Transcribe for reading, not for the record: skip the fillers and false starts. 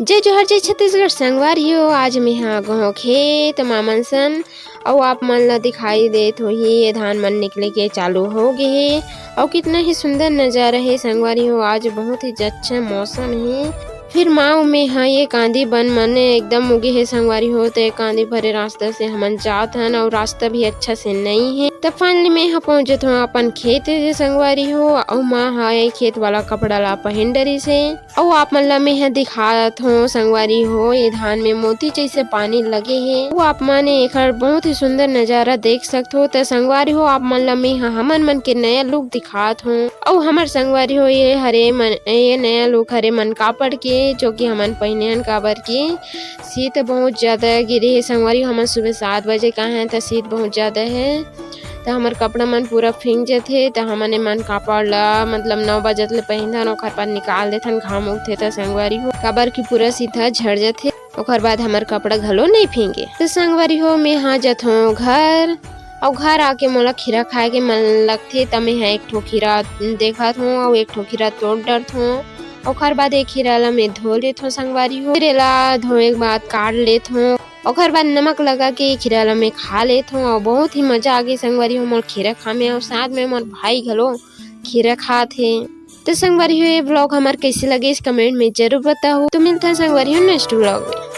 जय जोहर जय छत्तीसगढ़ संगवारियो। आज मेंहा गो खेत मा मनसन अउ आप मन ला दिखाई देत होही ये धान मन निकले के चालू हो गे हे अउ कितना ही सुंदर नजारा है संगवारियो। आज बहुत ही अच्छा मौसम है। फिर माऊ में हाँ ये कांदी बन मन एकदम उगे है संगवारी हो तो कांदी भरे रास्ता से हमन जात हन और रास्ता भी अच्छा से नहीं है। तब फाइनली में यहाँ पहुंचत हूँ अपन खेत से संगवारी हो और माँ हाय खेत वाला कपड़ा ला पहन डरी से और आप मन ला मैं यहाँ दिखात हूँ संगवारी हो ये धान में मोती जैसे पानी लगे है। वो आप मन एक बहुत ही सुंदर नजारा देख सकते हो। तो संगवारी हो आप मन ला मैं यहाँ हमन मन के नया लुक दिखात हूँ और हमार संगवारी हो ये नया लुक हरे मन कापड़ के जो कि हमन पहने हन काबर के शीत बहुत ज्यादा गिरे है संगवारी। हमन सुबह 7 बजे का है तो शीत बहुत ज्यादा है तो हमार कपड़ा मन पूरा फिंग जाते तो हमन मन कापड़ ला मतलब 9 बजे ले पहनथन ओकर बाद निकाल देथन घाम उगथे तो संगवारी हो काबर की पूरा सीधा झड़ जाथे ओकर बाद हमार कपड़ा घलो नहीं फिंगे। तो संगवारी हो मैं हाँ जत हूँ घर और घर आके मोला खीरा खाए के मन लगथे त मैं एक ठो खीरा देखत हूँ और एक ठो खीरा तोड़ डरत हूँ। ओकर बाद एक खीरा ला मैं धो लेत हूँ संगवारी हो। फिर ला धोए के बाद काट लेत हूँ ओकर बाद नमक लगा के खीरा ला मैं खा लेत हूँ और बहुत ही मजा आ गई संगवारी हो मोर खीरा खा में और साथ में मोर भाई घलो खीरा खात है। तो संगवारी हो ये ब्लॉग हमार कैसे लगे इस कमेंट में जरूर बताओ। तो मिलता है संगवारी हो नेक्स्ट ब्लॉग में।